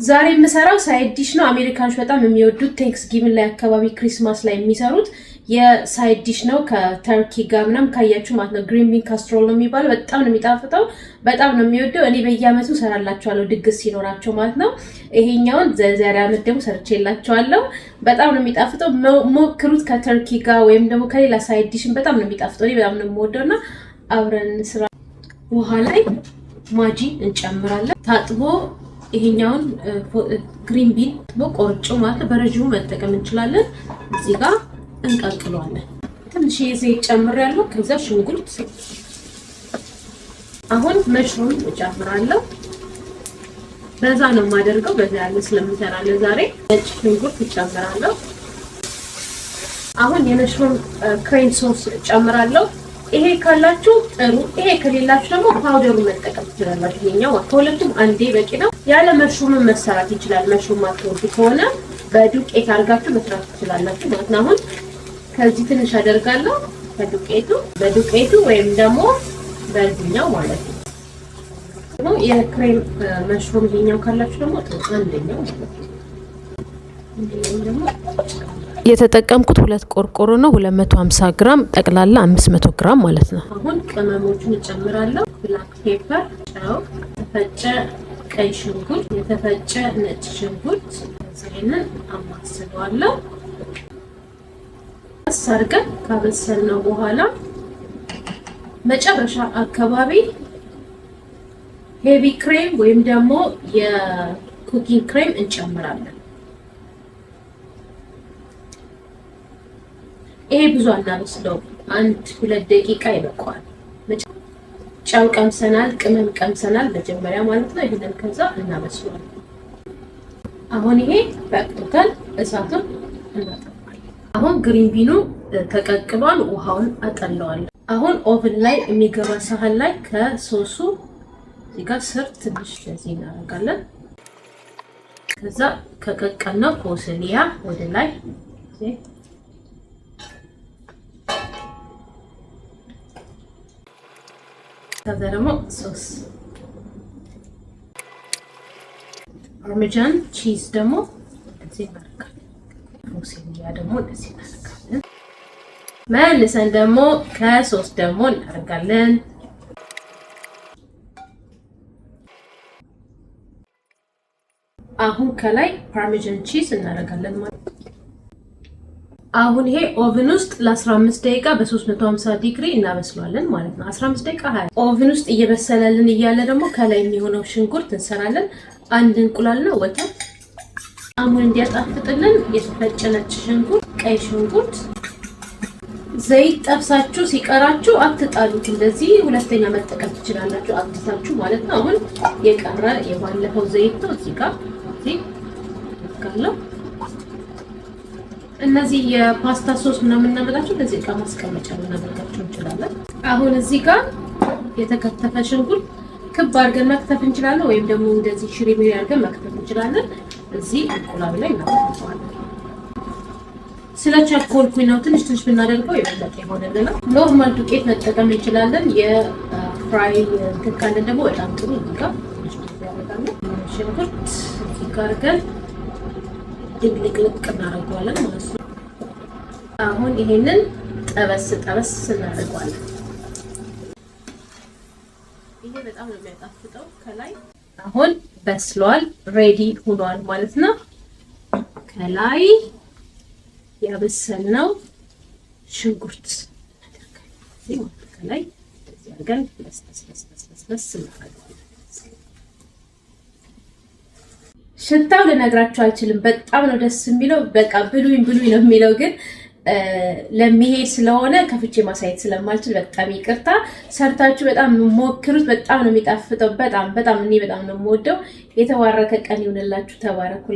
ዛሬ የምሰራው ሳይድ ዲሽ ነው። አሜሪካኖች በጣም የሚወዱት ቴንክስጊቪንግ ላይ አካባቢ ክሪስማስ ላይ የሚሰሩት የሳይድ ዲሽ ነው። ከተርኪ ጋር ምናምን ካያችሁ ማለት ነው። ግሪን ቢን ካስትሮል ነው የሚባለው። በጣም ነው የሚጣፍጠው፣ በጣም ነው የሚወደው። እኔ በየአመቱ ሰራላችኋለሁ ድግስ ሲኖራቸው ማለት ነው። ይሄኛውን ዛሬ አመት ደግሞ ሰርቼላችኋለሁ። በጣም ነው የሚጣፍጠው፣ ሞክሩት። ከተርኪ ጋር ወይም ደግሞ ከሌላ ሳይድ ዲሽን በጣም ነው የሚጣፍጠው። እኔ በጣም ነው የምወደውና አብረን እንስራ። ውሃ ላይ ማጂ እንጨምራለን። ታጥቦ ይሄኛውን ግሪን ቢን በቆርጮ ማለት በረጅሙ መጠቀም እንችላለን። እዚህ ጋር እንቀቅለዋለን። ትንሽ ዘይት ጨምሬያለሁ። ከዛ ሽንኩርት፣ አሁን መሽሩም እጨምራለሁ። በዛ ነው የማደርገው፣ በዛ ያለ ስለምሰራለን ዛሬ። ነጭ ሽንኩርት እጨምራለሁ። አሁን የመሽሩም ክሬም ሶስ እጨምራለሁ። ይሄ ካላችሁ ጥሩ፣ ይሄ ከሌላችሁ ደግሞ ፓውደሩ መጠቀም ትችላላችሁ። ይሄኛው ከሁለቱም አንዴ በቂ ነው። ያለ መሽሩም መሰራት ይችላል። መሽሩም አትወዱ ከሆነ በዱቄት አድርጋችሁ መስራት ትችላላችሁ ማለት ነው። አሁን ከዚህ ትንሽ አደርጋለሁ በዱቄቱ ወይም ደግሞ በዚህኛው ማለት ነው። የክሬም መሽሩም ይሄኛው ካላችሁ ደግሞ አንደኛው ማለት ነው። የተጠቀምኩት 2 ቆርቆሮ ነው። 250 ግራም ጠቅላላ 500 ግራም ማለት ነው። አሁን ቅመሞችን እጨምራለሁ። ብላክ ፔፐር፣ ጨው፣ የተፈጨ ቀይ ሽንኩርት፣ የተፈጨ ነጭ ሽንኩርት። ዘይንን አማስለዋለሁ። አሰርገን ካበሰልነው በኋላ መጨረሻ አካባቢ ሄቪ ክሬም ወይም ደግሞ የኩኪንግ ክሬም እንጨምራለን። ይሄ ብዙ አናበስለው፣ 1-2 ደቂቃ ይበቃዋል። ጨው ቀምሰናል፣ ቅመም ቀምሰናል መጀመሪያ ማለት ነው። ይሄንን ከዛ እናበስለዋለን። አሁን ይሄ በቅቶታል። እሳቱን እናጠፋለን። አሁን ግሪን ቢኑ ተቀቅሏል። ውሃውን አጠለዋለሁ። አሁን ኦቭን ላይ የሚገባ ሳህን ላይ ከሶሱ እዚህ ጋር ስር ትንሽ ለዚህ እናደርጋለን። ከዛ ከቀቀልነው ኮሰሊያ ወደ ላይ ከዛ ደግሞ ሶስ ፓርሜጃን ቺዝ ደግሞ እዚህ እናደርጋለን። ኮሰሊያ ደግሞ እዚህ እናደርጋለን። መልሰን ደግሞ ከሶስ ደግሞ እናደርጋለን። አሁን ከላይ ፓርሜጃን ቺዝ እናደርጋለን ማለት ነው። አሁን ይሄ ኦቨን ውስጥ ለ15 ደቂቃ በ350 ዲግሪ እናበስለዋለን ማለት ነው። 15 ደቂቃ 20 ኦቨን ውስጥ እየበሰለልን እያለ ደግሞ ከላይ የሚሆነው ሽንኩርት እንሰራለን። 1 እንቁላልና ወተት። አሁን እንዲያጣፍጥልን የተፈጨ ነጭ ሽንኩርት፣ ቀይ ሽንኩርት፣ ዘይት ጠብሳችሁ ሲቀራችሁ አትጣሉት። እንደዚህ ሁለተኛ መጠቀም ትችላላችሁ አጥታችሁ ማለት ነው። አሁን የቀረ የባለፈው ዘይት ነው እዚህ ጋር ጋለው እነዚህ የፓስታ ሶስ ምናምን እናመጣቸው ከዚህ ጋር ማስቀመጫ እናደርጋቸው እንችላለን። አሁን እዚህ ጋር የተከተፈ ሽንኩርት ክብ አድርገን መክተፍ እንችላለን፣ ወይም ደግሞ እንደዚህ ሽሪሚሪ አድርገን መክተፍ እንችላለን። እዚህ እንቁላል ላይ እናደርጋለን። ስለቻኮልኩኝ ነው ትንሽ ብናደርገው የበለጠ ይሆንልናል። ኖርማል ዱቄት መጠቀም እንችላለን። የፍራይ ከካለን ደግሞ በጣም ጥሩ እዚህ ጋር ያደርጋል። ሽንኩርት እዚህ ጋር አድርገን ድብልቅልቅ እናደርገዋለን ማለት ነው። አሁን ይሄንን ጠበስ እናደርገዋለን። ይሄ በጣም ነው የሚያጣፍጠው ከላይ። አሁን በስሏል፣ ሬዲ ሆኗል ማለት ነው። ከላይ ያበሰልነው ሽንኩርት እናደርጋለን። ከላይ እዚህ አድርገን ለስለስ እናደርጋለን። ሽታው ልነግራችሁ አልችልም። በጣም ነው ደስ የሚለው። በቃ ብሉኝ ነው የሚለው፣ ግን ለሚሄድ ስለሆነ ከፍቼ ማሳየት ስለማልችል በጣም ይቅርታ። ሰርታችሁ በጣም ሞክሩት። በጣም ነው የሚጣፍጠው። በጣም እኔ በጣም ነው የምወደው። የተባረከ ቀን ይሁንላችሁ። ተባረኩ።